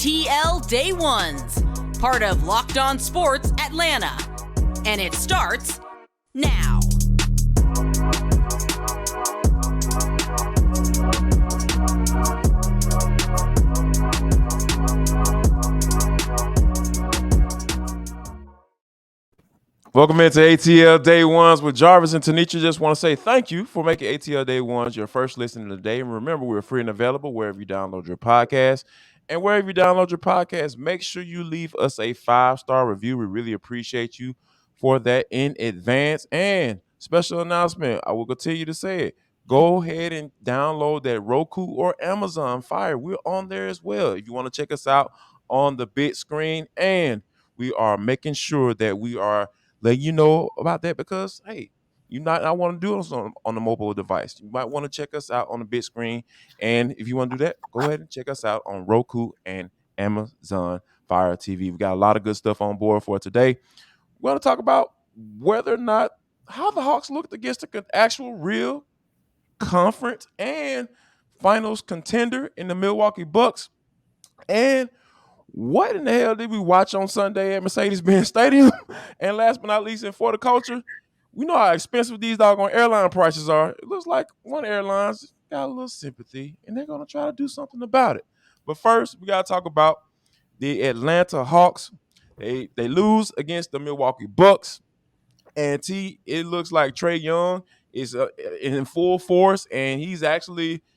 ATL Day Ones, part of Locked On Sports Atlanta. And it starts now. Welcome into ATL Day Ones with Jarvis and Tenitra. Just want to say thank you for making ATL Day Ones your first listen of the day. And remember, we're free and available wherever you download your podcast. And wherever you download your podcast, make sure you leave us a 5-star review. We really appreciate you for that in advance. And special announcement, I will continue to say it. Go ahead and download that Roku or Amazon Fire. We're on there as well. If you want to check us out on the big screen, and we are making sure that we are letting you know about that because, hey, you might not want to do this on the mobile device. You might want to check us out on the big screen. And if you want to do that, go ahead and check us out on Roku and Amazon Fire TV. We got a lot of good stuff on board for today. We're going to talk about whether or not how the Hawks looked against an actual real conference and finals contender in the Milwaukee Bucks. And what in the hell did we watch on Sunday at Mercedes Benz Stadium? And last but not least, for the culture, we know how expensive these doggone airline prices are. It looks like one airline's got a little sympathy, and they're going to try to do something about it. But first, we got to talk about the Atlanta Hawks. They lose against the Milwaukee Bucks. And it looks like Trae Young is in full force, and he's actually –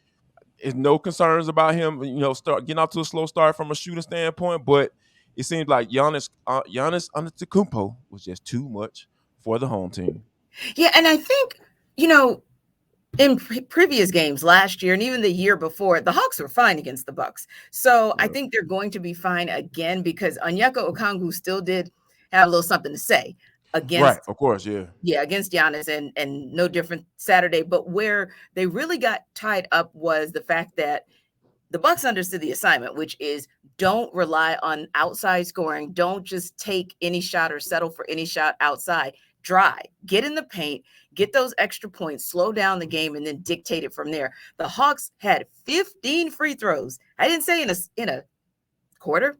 there's no concerns about him, start getting off to a slow start from a shooting standpoint, but it seems like Giannis Antetokounmpo was just too much for the home team. Yeah, and I think, in previous games last year and even the year before, the Hawks were fine against the Bucks. So I think they're going to be fine again because Onyeka Okongwu still did have a little something to say. Against, right, of course, against Giannis and no different Saturday. But where they really got tied up was the fact that the Bucks understood the assignment, which is don't rely on outside scoring. Don't just take any shot or settle for any shot outside. Drive, get in the paint, get those extra points, slow down the game, and then dictate it from there. The Hawks had 15 free throws. I didn't say in a quarter,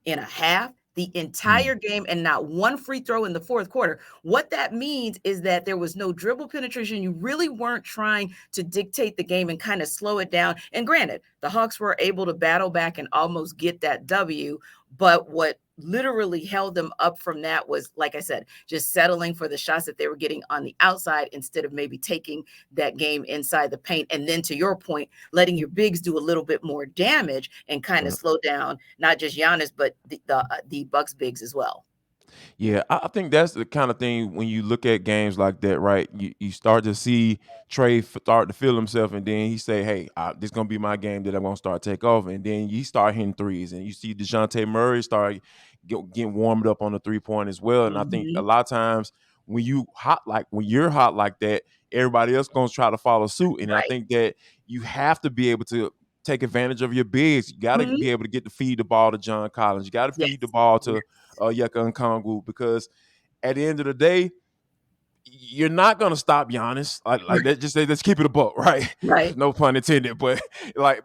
in a half. The entire game and not one free throw in the fourth quarter. What that means is that there was no dribble penetration. You really weren't trying to dictate the game and kind of slow it down. And granted, the Hawks were able to battle back and almost get that W. But what literally held them up from that was, like I said, just settling for the shots that they were getting on the outside instead of maybe taking that game inside the paint. And then to your point, letting your bigs do a little bit more damage and kind of slow down, not just Giannis, but the Bucks bigs as well. Yeah, I think that's the kind of thing when you look at games like that, right? You start to see Trae start to feel himself, and then he say, hey, this is going to be my game that I'm going to start take off. And then you start hitting threes, and you see DeJounte Murray start getting warmed up on the three-point as well. And I think a lot of times when you're hot like that, everybody else going to try to follow suit. And I think that you have to be able to take advantage of your bigs. You got to be able to get to feed the ball to John Collins. You got to feed the ball to Onyeka Okongwu, because at the end of the day, you're not gonna stop Giannis. Like that. Just say, let's keep it a buck, right? Right. No pun intended. But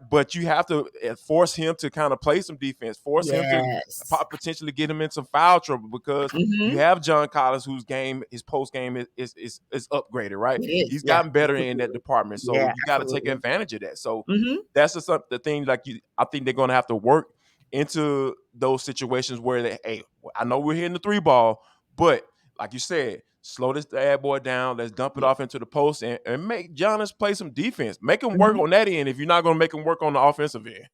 but you have to force him to kind of play some defense. Force him to potentially get him in some foul trouble, because you have John Collins, whose game, his post game is upgraded, right? He's gotten better in that department. So you got to take advantage of that. So that's just the thing. I think they're gonna have to work into those situations where I know we're hitting the three ball, but like you said, slow this bad boy down. Let's dump it off into the post and make Giannis play some defense. Make him work on that end if you're not going to make him work on the offensive end.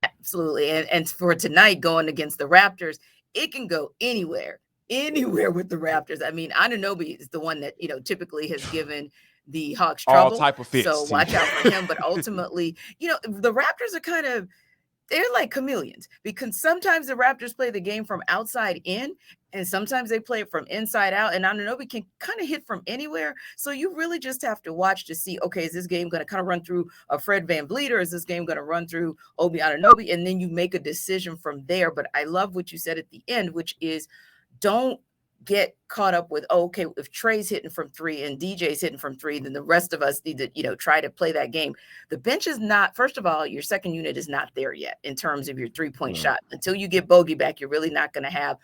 Absolutely. And for tonight going against the Raptors, it can go anywhere with the Raptors. I mean, Anunoby is the one that, typically has given the Hawks trouble. All type of fits. So watch out for him. But ultimately, the Raptors are they're like chameleons, because sometimes the Raptors play the game from outside in, and sometimes they play it from inside out, and Anunoby can kind of hit from anywhere. So you really just have to watch to see, okay, is this game going to kind of run through a Fred VanVleet, or is this game going to run through Obi Anunoby? And then you make a decision from there. But I love what you said at the end, which is don't get caught up with, oh, okay, if Trae's hitting from three and DJ's hitting from three, then the rest of us need to, try to play that game. The bench is not, first of all, your second unit is not there yet in terms of your 3-point shot. Until you get Bogey back, you're really not going to have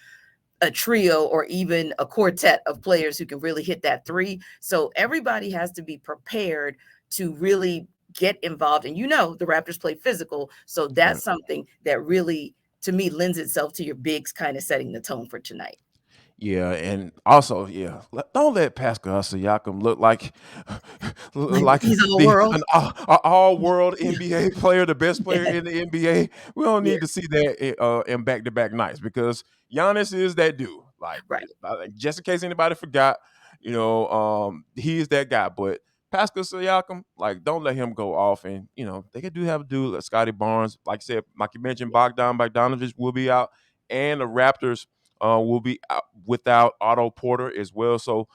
a trio or even a quartet of players who can really hit that three. So everybody has to be prepared to really get involved. And the Raptors play physical. So that's something that really, to me, lends itself to your bigs kind of setting the tone for tonight. Yeah, and also, don't let Pascal Siakam look like he's all the world. an all-world NBA player, the best player in the NBA. We don't need to see that in back-to-back nights because Giannis is that dude. Right. Just in case anybody forgot, he is that guy. But Pascal Siakam, don't let him go off. And they do have a dude like Scotty Barnes, like you said, like you mentioned, Bogdanovich will be out, and the Raptors will be out without Otto Porter as well. So,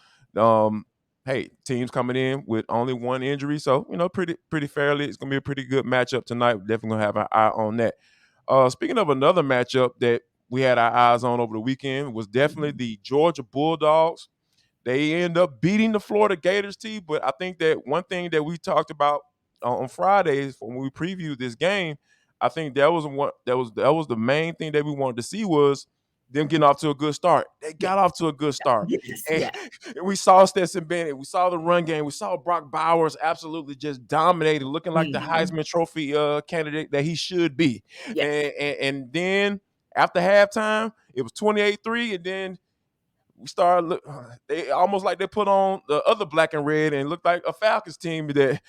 hey, teams coming in with only one injury. So, pretty fairly, it's going to be a pretty good matchup tonight. We're definitely going to have an eye on that. Speaking of another matchup that we had our eyes on over the weekend was definitely the Georgia Bulldogs. They end up beating the Florida Gators team, but I think that one thing that we talked about on Fridays when we previewed this game, I think that was the main thing that we wanted to see was them getting off to a good start. They got off to a good start. And we saw Stetson Bennett. We saw the run game. We saw Brock Bowers absolutely just dominating, looking like the Heisman Trophy candidate that he should be. Yes. And then after halftime, it was 28-3, and then we started they almost like they put on the other black and red and looked like a Falcons team that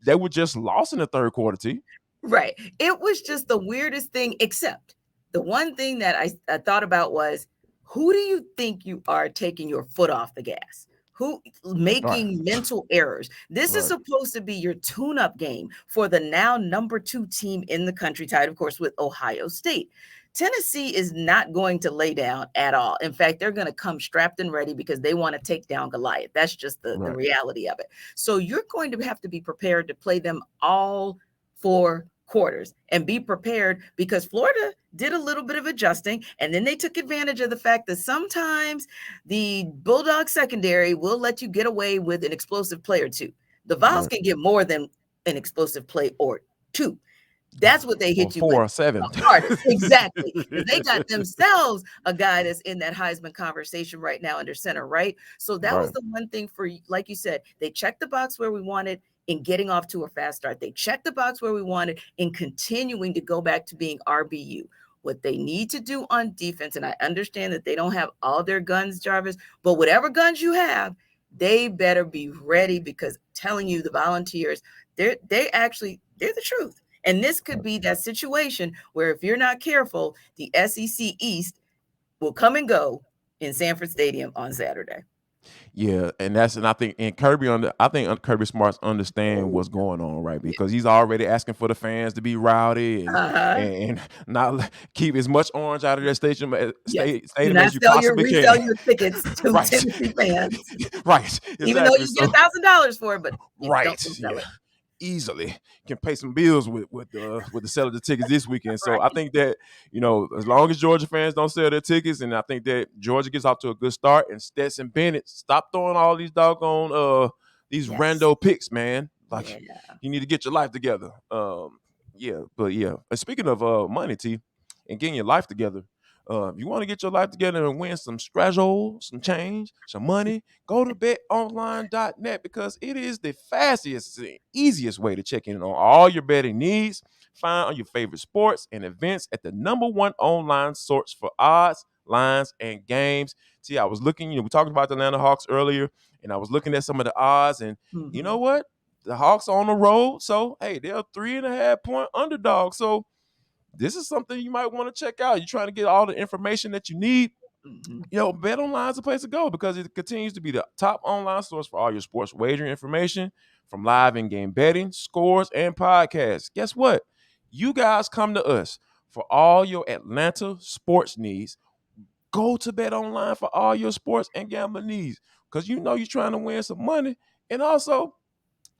were just lost in the third quarter, T. Right. It was just the weirdest thing, except the one thing that I thought about was, who do you think you are taking your foot off the gas? Who making mental errors? This is supposed to be your tune-up game for the now number 2 team in the country, tied, of course, with Ohio State. Tennessee is not going to lay down at all. In fact, they're going to come strapped and ready because they want to take down Goliath. That's just the reality of it. So you're going to have to be prepared to play them all 4 quarters and be prepared, because Florida did a little bit of adjusting, and then they took advantage of the fact that sometimes the Bulldog secondary will let you get away with an explosive play or two. The Vols can get more than an explosive play or two. That's what they hit you 4 with. or 7. Exactly. They got themselves a guy that's in that Heisman conversation right now under center, right? So that was the one thing for, like you said, they checked the box where we wanted in getting off to a fast start. They checked the box where we wanted in continuing to go back to being RBU. What they need to do on defense, and I understand that they don't have all their guns, Jarvis, but whatever guns you have, they better be ready, because I'm telling you, the Volunteers, they're the truth. And this could be that situation where if you're not careful, the SEC East will come and go in Sanford Stadium on Saturday. Yeah, and I think Kirby Smart's understand what's going on, right? Because he's already asking for the fans to be rowdy and not keep as much orange out of their stadium as you possibly can. Resell your tickets to Tennessee fans, right? Exactly. Even though you get $1,000 for it, but don't sell it. Easily can pay some bills with the sale of the tickets this weekend. So I think that, as long as Georgia fans don't sell their tickets, and I think that Georgia gets off to a good start, and Stetson Bennett, stop throwing all these doggone these rando picks, man. You need to get your life together. And speaking of money, T, and getting your life together, if you want to get your life together and win some scratch-o, some change, some money, go to betonline.net, because it is the fastest and easiest way to check in on all your betting needs. Find all your favorite sports and events at the #1 online source for odds, lines, and games. See, I was looking, we talked about the Atlanta Hawks earlier, and I was looking at some of the odds, and you know what? The Hawks are on the road, so, hey, they're a 3.5-point underdog. So, this is something you might want to check out. You're trying to get all the information that you need. BetOnline is the place to go, because it continues to be the top online source for all your sports wagering information, from live in-game betting, scores, and podcasts. Guess what? You guys come to us for all your Atlanta sports needs. Go to BetOnline for all your sports and gambling needs, because you're trying to win some money. And also,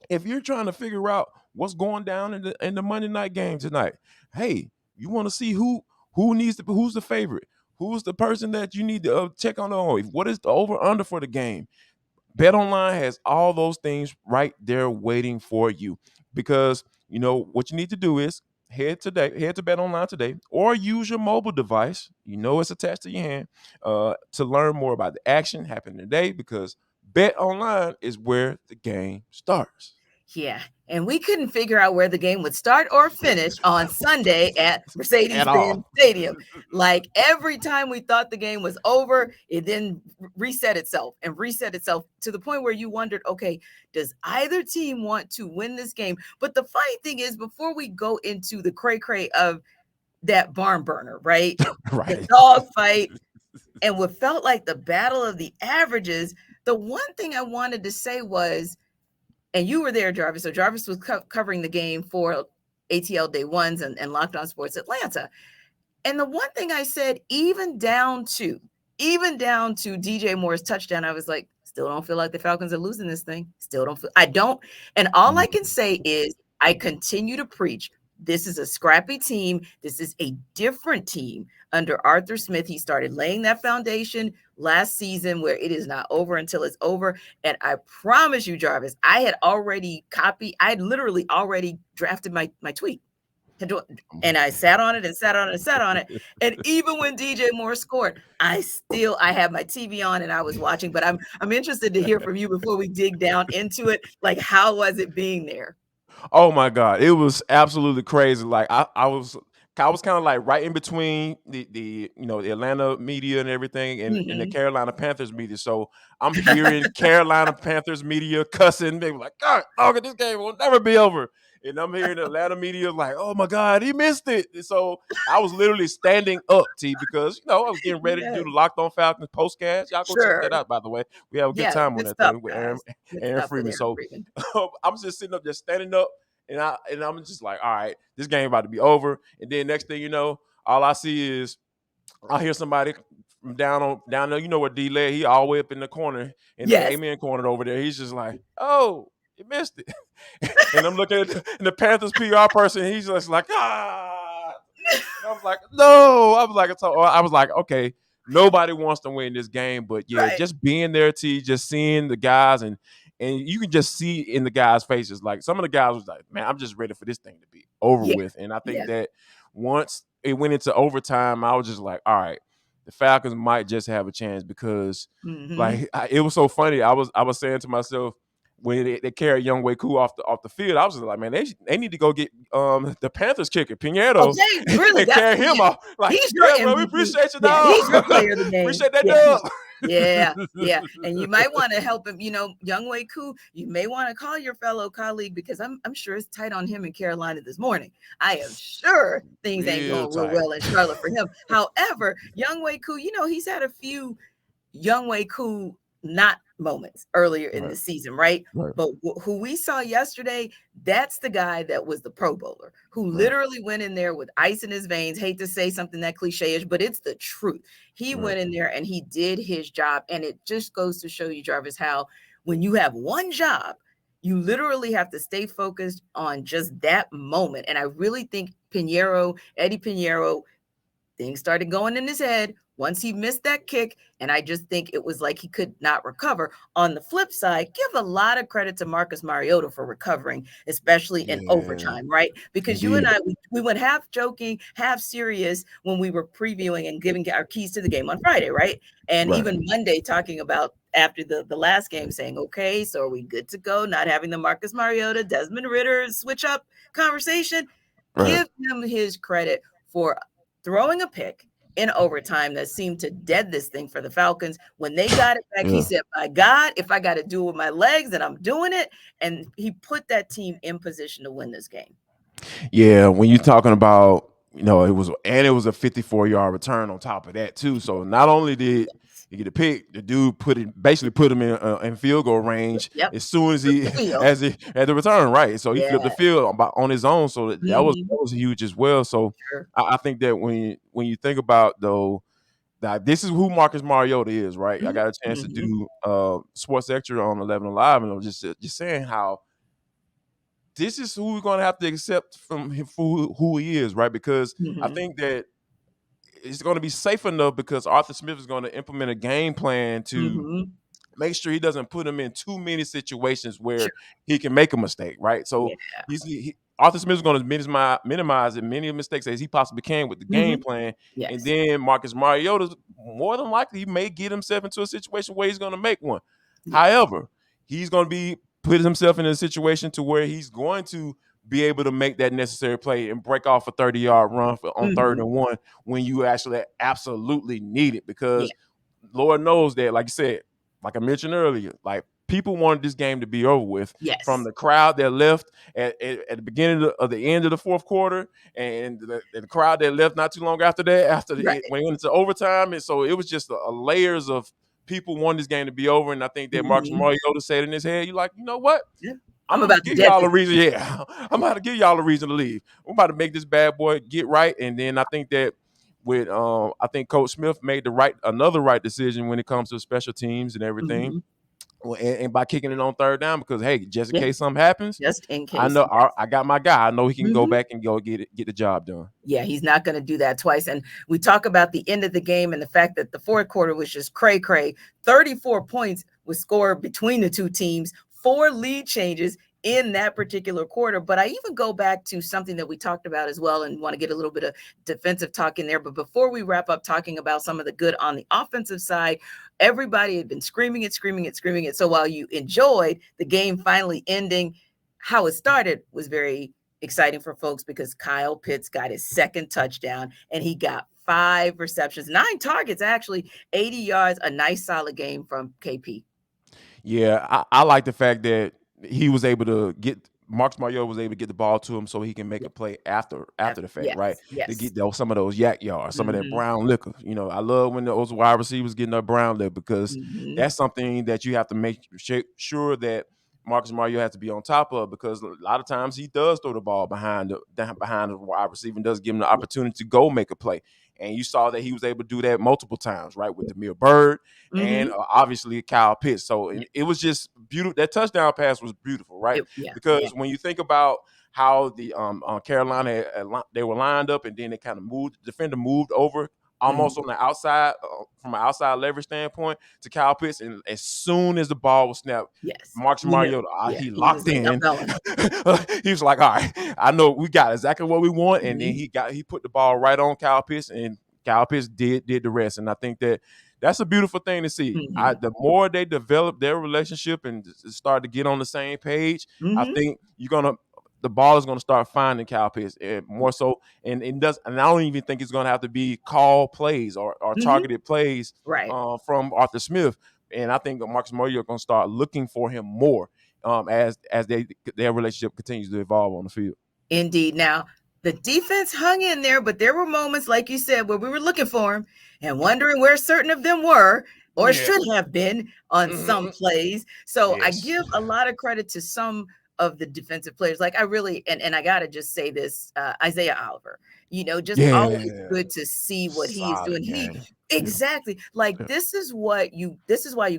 if you're trying to figure out what's going down in the Monday night game tonight, hey, you want to see who's the favorite, who's the person that you need to check on? What is the over/under for the game? BetOnline has all those things right there waiting for you, because you know what you need to do is head to BetOnline today, or use your mobile device. You know it's attached to your hand, to learn more about the action happening today, because BetOnline is where the game starts. Yeah. And we couldn't figure out where the game would start or finish on Sunday at Mercedes At Benz all. Stadium. Like every time we thought the game was over, it then reset itself to the point where you wondered, okay, does either team want to win this game? But the funny thing is, before we go into the cray-cray of that barn burner, right? The Right. dog fight and what felt like the battle of the averages, the one thing I wanted to say was, and you were there, Jarvis. So Jarvis was covering the game for ATL Day Ones and Locked On Sports Atlanta. And the one thing I said, even down to DJ Moore's touchdown, I was like, still don't feel like the Falcons are losing this thing. I don't. And all I can say is I continue to preach. This is a scrappy team. This is a different team under Arthur Smith. He started laying that foundation last season, where it is not over until it's over. And I promise you, Jarvis, I'd literally already drafted my tweet. And I sat on it. And even when DJ Moore scored, I had my TV on and I was watching. But I'm interested to hear from you before we dig down into it. Like, how was it being there? Oh my God, it was absolutely crazy. Like I was kind of like right in between the the Atlanta media and everything, and the Carolina Panthers media. So I'm hearing Carolina Panthers media cussing. They were like, God, this game will never be over. And I'm hearing the Atlanta media like, oh my God, he missed it. And so I was literally standing up, T, because I was getting ready to do the Locked On Falcons postcast. Y'all go check that out, by the way. We have a good time on that stuff, thing with guys. Aaron Freeman. So I'm just sitting up, just standing up, and I'm just like, all right, this game about to be over. And then next thing you know, all I see is I hear somebody from down there. You know where D led? He all the way up in the corner, in the amen corner over there. He's just like, oh, you missed it. And I'm looking at the Panthers PR person. He's just like, ah. And I was like, no. I was like, okay, nobody wants to win this game, but yeah, just being there, T, just seeing the guys, and you can just see in the guys' faces, like some of the guys was like, man, I'm just ready for this thing to be over with. And I think that once it went into overtime, I was just like, all right, the Falcons might just have a chance, because like it was so funny. I was saying to myself, when they carried Young Wei Koo off the field, I was just like, man, they need to go get the Panthers kicker, Pinheiro, and carry him off. Like, bro, we appreciate you, dog. He's your player of the game. Appreciate that, dog. Yeah. And you might want to help him, Young Wei Koo, you may want to call your fellow colleague, because I'm sure it's tight on him in Carolina this morning. I am sure things ain't going real well in Charlotte for him. However, Young Wei Koo, he's had a few Young Wei Koo not moments earlier in the season, right? But who we saw yesterday, that's the guy that was the Pro Bowler, who literally went in there with ice in his veins. Hate to say something that cliche-ish, but it's the truth. He went in there and he did his job. And it just goes to show you, Jarvis, how when you have one job, you literally have to stay focused on just that moment. And I really think Eddie Pinheiro, things started going in his head once he missed that kick. And I just think it was like he could not recover. On the flip side, give a lot of credit to Marcus Mariota for recovering, especially in overtime, right? Because you and I, we went half joking, half serious when we were previewing and giving our keys to the game on Friday, right? And even Monday talking about after the last game saying, okay, so are we good to go? Not having the Marcus Mariota, Desmond Ridder switch up conversation. Give him his credit for throwing a pick in overtime that seemed to dead this thing for the Falcons. When they got it back, he said, my God, if I got to do it with my legs, then I'm doing it. And he put that team in position to win this game. Yeah, when you're talking about, it was a 54-yard return on top of that too. So not only did he get a pick, the dude basically put him in field goal range as soon as he at the return, right? So he flipped the field on his own. So that was huge as well. So I think that when you think about, though, that this is who Marcus Mariota is, right? I got a chance to do Sports Extra on 11 Alive, and I was just saying how this is who we're going to have to accept from him for who he is, right? Because I think that it's going to be safe enough because Arthur Smith is going to implement a game plan to make sure he doesn't put him in too many situations where he can make a mistake, right? So Arthur Smith is going to minimize as many mistakes as he possibly can with the game plan. And then Marcus Mariota, more than likely, he may get himself into a situation where he's going to make one. However, he's going to be putting himself in a situation to where he's going to be able to make that necessary play and break off a 30-yard run on 3rd and 1 when you actually absolutely need it. Because Lord knows that, like you said, like I mentioned earlier, like people wanted this game to be over with from the crowd that left at the beginning of the end of the fourth quarter, and the crowd that left not too long after that, when it went into overtime. And so it was just a layers of people wanting this game to be over. And I think that Marcus Mariota said in his head, "You like, you know what? I'm about to give y'all a reason. I'm about to give y'all a reason to leave. I'm about to make this bad boy get right." And then I think that with I think Coach Smith made another right decision when it comes to special teams and everything. And by kicking it on 3rd down, because hey, just in case something happens, just in case, I know I got my guy. I know he can go back and go get the job done. Yeah, he's not going to do that twice. And we talk about the end of the game and the fact that the fourth quarter was just cray. 34 points was scored between the two teams, 4 lead changes in that particular quarter. But I even go back to something that we talked about as well and want to get a little bit of defensive talk in there. But before we wrap up talking about some of the good on the offensive side, everybody had been screaming it. So while you enjoyed the game finally ending, how it started was very exciting for folks because Kyle Pitts got his 2nd touchdown and he got 5 receptions, 9 targets, actually 80 yards, a nice solid game from KP. Yeah, I like the fact that he was able to get Marcus Mariota was able to get the ball to him so he can make a play after the fact, right? To get some of those yak yards, some of that brown liquor. You know, I love when those wide receivers getting that brown liquor because that's something that you have to make sure that Marcus Mariota has to be on top of, because a lot of times he does throw the ball behind the wide receiver and does give him the opportunity to go make a play. And you saw that he was able to do that multiple times, right, with Demir Bird and obviously Kyle Pitts. So it was just beautiful. That touchdown pass was beautiful, right? Because when you think about how the Carolina, they were lined up and then they kind of moved, the defender moved over almost on the outside, from an outside leverage standpoint to Kyle Pitts. And as soon as the ball was snapped, Marcus Mariota, he locked in. He was like, all right, I know we got exactly what we want. And then he put the ball right on Kyle Pitts, and Kyle Pitts did the rest. And I think that's a beautiful thing to see. The more they develop their relationship and start to get on the same page, I think the ball is going to start finding Kyle Pitts more so, and I don't even think it's going to have to be call plays or targeted plays from Arthur Smith. And I think Marcus Mariota is going to start looking for him more as their relationship continues to evolve on the field. Indeed. Now, the defense hung in there, but there were moments, like you said, where we were looking for him and wondering where certain of them were or should have been on some plays. So I give a lot of credit to some of the defensive players. Like I really, and I got to just say this, Isaiah Oliver, always good to see what he's doing. Exactly. Like this is why you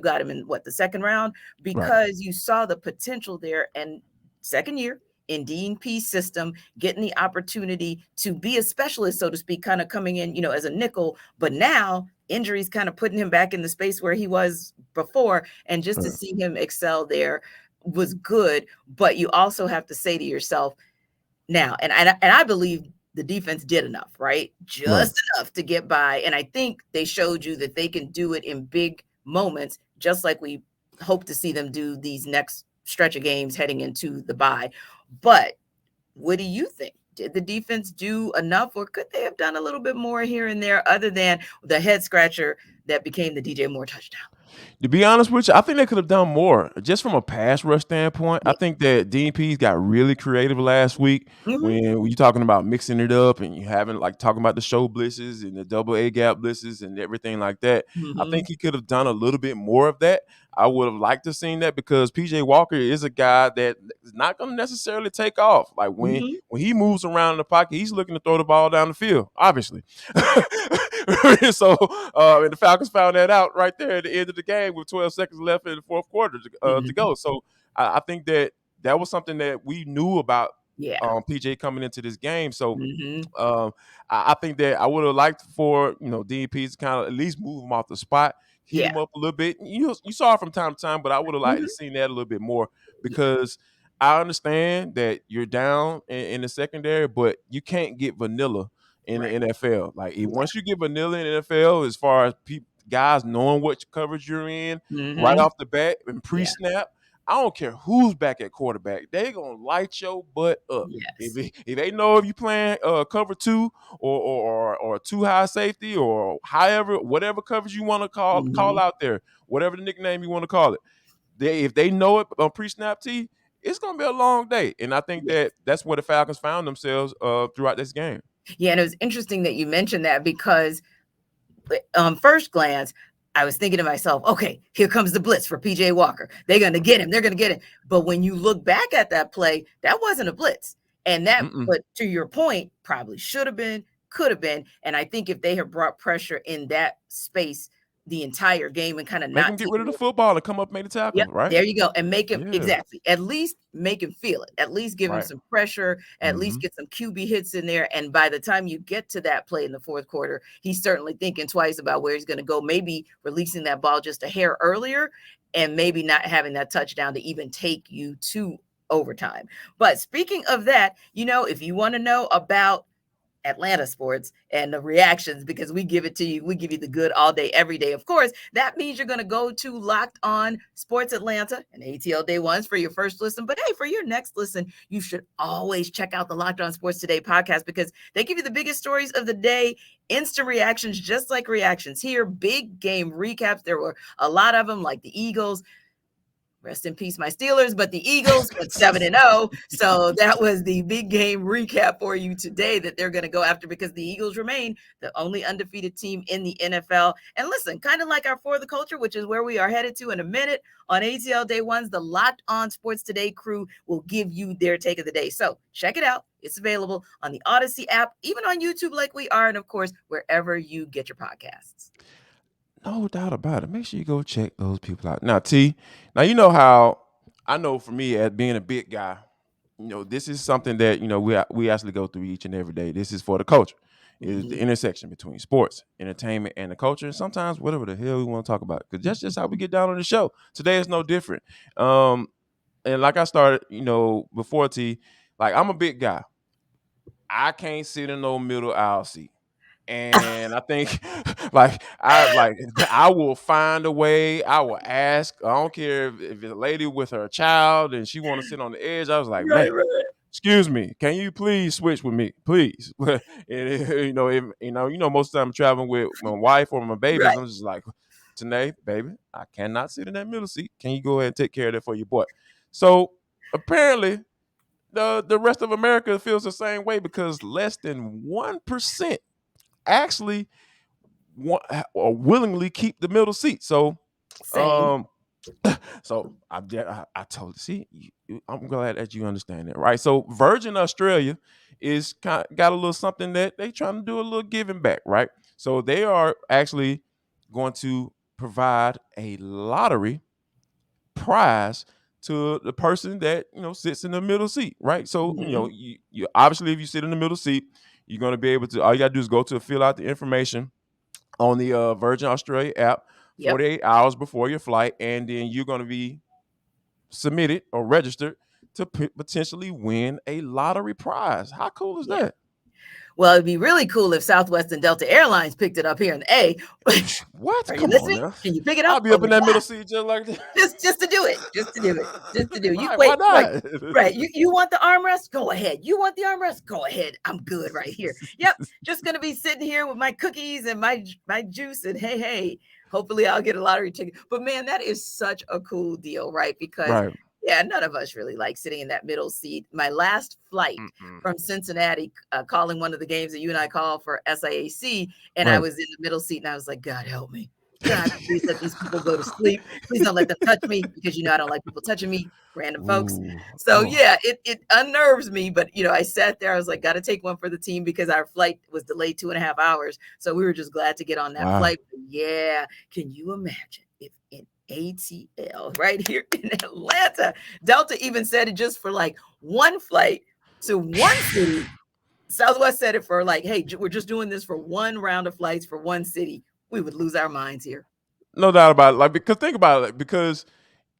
got him in the 2nd round, because you saw the potential there, and 2nd year in DNP system, getting the opportunity to be a specialist, so to speak, kind of coming in, as a nickel, but now injuries kind of putting him back in the space where he was before. And just to see him excel there was good. But you also have to say to yourself now, and I believe the defense did enough, right? Just enough to get by. And I think they showed you that they can do it in big moments, just like we hope to see them do these next stretch of games heading into the bye. But what do you think? Did the defense do enough, or could they have done a little bit more here and there, other than the head scratcher that became the DJ Moore touchdown? To be honest with you, I think they could have done more just from a pass rush standpoint. I think that DNPs got really creative last week when you're talking about mixing it up and you having talking about the show blitzes and the double A gap blitzes and everything like that. I think he could have done a little bit more of that. I would have liked to have seen that, because PJ Walker is a guy that is not going to necessarily take off. Like when he moves around in the pocket, he's looking to throw the ball down the field, obviously. So and the Falcons found that out right there at the end of the game with 12 seconds left in the fourth quarter to go. So I think that was something that we knew about Yeah. PJ coming into this game. So Mm-hmm. I think that I would have liked for DPs to kind of at least move him off the spot, heat Yeah. him up a little bit. You saw it from time to time, but I would have liked to Mm-hmm. seen that a little bit more Yeah. because I understand that you're down in the secondary, but you can't get vanilla in the Right. NFL. Like Yeah. once you get vanilla in the NFL, as far as guys knowing what coverage you're in right Mm-hmm. off the bat and Yeah. pre-snap, I don't care who's back at quarterback. They gonna light your butt up. Yes. If they know if you playing cover two or too high safety or however whatever coverage you want to call Mm-hmm. out there, whatever the nickname you want to call it, if they know it on pre-snap tee, it's gonna be a long day. And I think Yes. that's where the Falcons found themselves throughout this game. Yeah, and it was interesting that you mentioned that because first glance, I was thinking to myself, okay, here comes the blitz for PJ Walker. They're going to get him. They're going to get him. But when you look back at that play, that wasn't a blitz. And that, Mm-mm. but to your point, probably should have been, could have been. And I think if they had brought pressure in that space the entire game and kind of Make not him get rid of taking the football and come up and make the tackle, Yep, right? there you go. And make him Yeah, exactly. At least make him feel it. At least give him right. some pressure. At least Mm-hmm. get some QB hits in there. And by the time you get to that play in the fourth quarter, he's certainly thinking twice about where he's going to go. Maybe releasing that ball just a hair earlier, and maybe not having that touchdown to even take you to overtime. But speaking of that, if you want to know about Atlanta sports and the reactions, because we give it to you. We give you the good all day, every day. Of course, that means you're going to go to Locked On Sports Atlanta and ATL Day Ones for your first listen. But hey, for your next listen, you should always check out the Locked On Sports Today podcast because they give you the biggest stories of the day, instant reactions, just like reactions here, big game recaps. There were a lot of them, like the Eagles. Rest in peace, my Steelers, but the Eagles went 7-0. So that was the big game recap for you today that they're going to go after because the Eagles remain the only undefeated team in the NFL. And listen, kind of like our For the Culture, which is where we are headed to in a minute on ATL Day Ones, the Locked On Sports Today crew will give you their take of the day. So check it out. It's available on the Odyssey app, even on YouTube like we are, and of course, wherever you get your podcasts. No doubt about it. Make sure you go check those people out. Now, T, you know how I know for me as being a big guy, this is something that, we actually go through each and every day. This is for the culture. It is the intersection between sports, entertainment, and the culture. And sometimes whatever the hell we want to talk about. Because that's just how we get down on the show. Today is no different. And like I started, before T, like I'm a big guy. I can't sit in no middle aisle seat. And I think I will find a way. I will ask. I don't care if it's a lady with her child and she want to sit on the edge. I was like, Right. excuse me, can you please switch with me, please? And, most of the time I'm traveling with my wife or my babies. Right. I'm just like, Tanae, baby, I cannot sit in that middle seat. Can you go ahead and take care of that for your boy? So apparently, the rest of America feels the same way because less than 1% actually want or willingly keep the middle seat. So, Same. so I told you, I'm glad that you understand that, right? So Virgin Australia is got a little something that they trying to do a little giving back, right? So they are actually going to provide a lottery prize to the person that sits in the middle seat, right? So you obviously if you sit in the middle seat, you're going to be able to. All you got to do is go to fill out the information on the Virgin Australia app Yep. 48 hours before your flight, and then you're going to be submitted or registered to potentially win a lottery prize. How cool is that? Well, it'd be really cool if Southwest and Delta Airlines picked it up here in the A. What? Are you Come listening? on now. Can you pick it up? I'll be up in that God. middle seat just like that. Just to do it. Just to do it. Just to do it. Why not? Right. You want the armrest? Go ahead. You want the armrest? Go ahead. I'm good right here. Yep. Just gonna be sitting here with my cookies and my juice, and hey, hopefully I'll get a lottery ticket. But man, that is such a cool deal, right? Because Right. yeah, none of us really like sitting in that middle seat. My last flight from Cincinnati, calling one of the games that you and I call for SIAC, and I was in the middle seat, and I was like, God help me. God, please let these people go to sleep. Please don't let them touch me because I don't like people touching me, random folks. So yeah, it unnerves me. But I sat there. I was like, got to take one for the team because our flight was delayed 2.5 hours. So we were just glad to get on that flight. But yeah, can you imagine if in ATL right here in Atlanta, Delta even said it just for like one flight So one city, Southwest said it for like, hey, we're just doing this for one round of flights for one city. We would lose our minds here. No doubt about it. Like, because think about it, because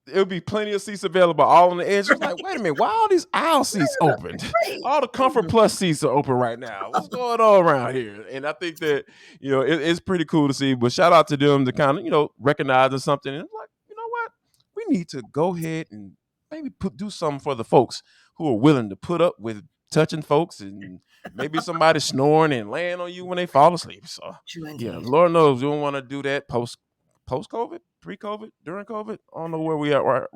there'll be plenty of seats available all on the edge. It's like, wait a minute, why all these aisle seats open? Right. All the Comfort Plus seats are open right now. What's going on around here? And I think that, it's pretty cool to see. But shout out to them to kind of, recognizing something. And it's like, you know what? We need to go ahead and maybe do something for the folks who are willing to put up with touching folks and maybe somebody snoring and laying on you when they fall asleep. So, yeah, Lord knows we don't want to do that post-COVID, pre-COVID, during COVID. I don't know where we are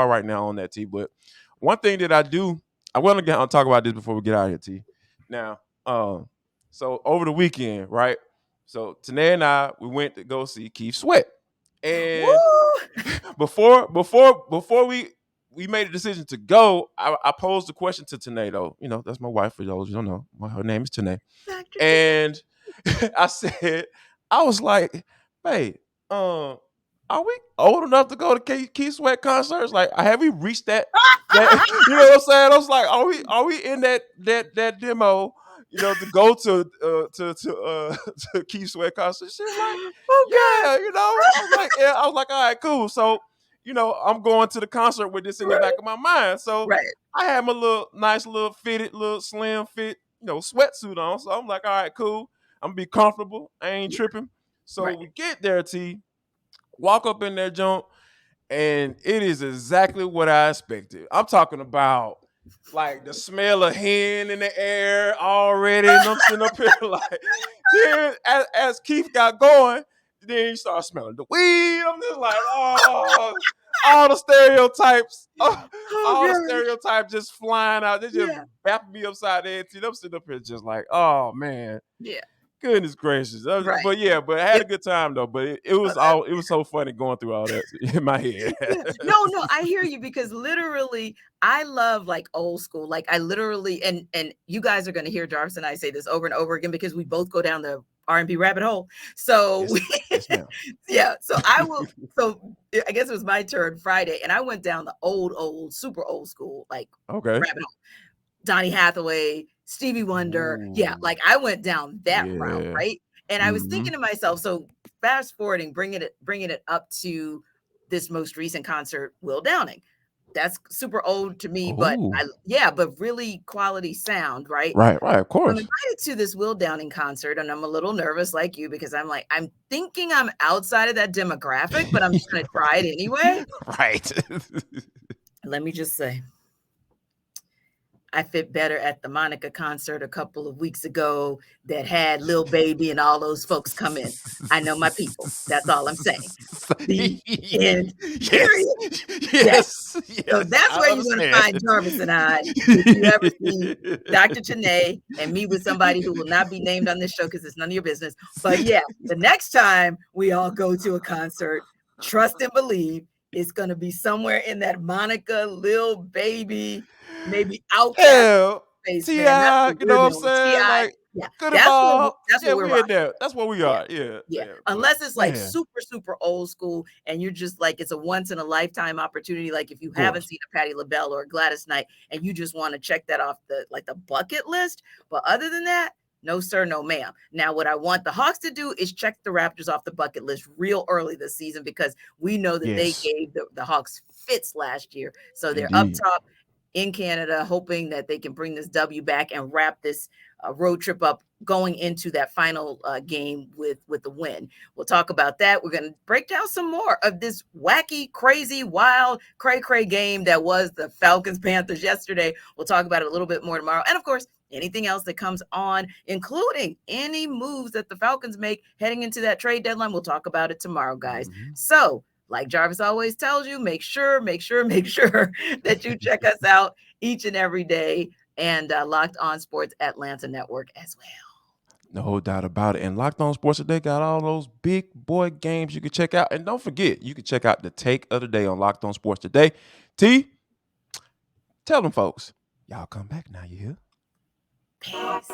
right now on that, T. But one thing that I want to talk about this before we get out of here, T. Now, so over the weekend, right? So Tanae and I, we went to go see Keith Sweat, and before we made a decision to go, I posed the question to Tanae, though. That's my wife. For those who don't know, her name is Tanae, and I was like, "Babe, are we old enough to go to Keith Sweat concerts? Like, have we reached that you know what I'm saying?" I was like, are we in that demo, to go to Keith Sweat concerts? She was like, yeah, I was like, all right, cool. So, I'm going to the concert with this in the back of my mind. So I had my nice little fitted, little slim fit, sweatsuit on. So I'm like, all right, cool. I'm gonna be comfortable. I ain't tripping. So we get there, T, walk up in that junk, and it is exactly what I expected. I'm talking about like the smell of hen in the air already. And I'm sitting up here like, then as Keith got going, then you start smelling the weed. I'm just like, oh, all the stereotypes, the stereotypes just flying out. They just bapping me upside the head. I'm sitting up here just like, oh man. Yeah. Goodness gracious. But I had a good time though. But it was so funny going through all that in my head. No, I hear you, because literally I love like old school. Like I literally, and you guys are going to hear Jarvis and I say this over and over again because we both go down the R&B rabbit hole. So yes, yeah. So I will. So I guess it was my turn Friday, and I went down the old, super old school, like rabbit hole. Donny Hathaway, Stevie Wonder. Ooh. Yeah, like I went down that route, right? And I was thinking to myself, so fast forwarding, bringing it up to this most recent concert, Will Downing. That's super old to me, but really quality sound, right? Right, of course. I'm invited to this Will Downing concert, and I'm a little nervous like you, because I'm like, I'm thinking I'm outside of that demographic, but I'm just going to try it anyway. Right. Let me just say, I fit better at the Monica concert a couple of weeks ago that had Lil Baby and all those folks come in. I know my people. That's all I'm saying. The end. Period. Yes. So that's where you're going to find Jarvis and I. If you ever see Dr. Tanae and me with somebody who will not be named on this show because it's none of your business. But yeah, the next time we all go to a concert, trust and believe it's going to be somewhere in that Monica, Lil Baby, maybe Outkast space. T.I., you know what I'm saying? Like, good ball. That's where we're in there. That's where we are. Yeah. Unless it's like super, super old school, and you're just like, it's a once in a lifetime opportunity. Like if you haven't seen a Patti LaBelle or a Gladys Knight, and you just want to check that off the bucket list. But other than that, no, sir, no, ma'am. Now, what I want the Hawks to do is check the Raptors off the bucket list real early this season, because we know that they gave the Hawks fits last year. So they're up top in Canada, hoping that they can bring this W back and wrap this road trip up going into that final game with the win. We'll talk about that. We're going to break down some more of this wacky, crazy, wild, cray-cray game that was the Falcons Panthers yesterday. We'll talk about it a little bit more tomorrow. And of course, anything else that comes on, including any moves that the Falcons make heading into that trade deadline. We'll talk about it tomorrow, guys. So, like Jarvis always tells you, make sure that you check us out each and every day, and Locked On Sports Atlanta Network as well. No doubt about it. And Locked On Sports Today got all those big boy games you can check out. And don't forget, you can check out the take of the day on Locked On Sports Today. T, tell them folks, y'all come back now, you hear? Peace.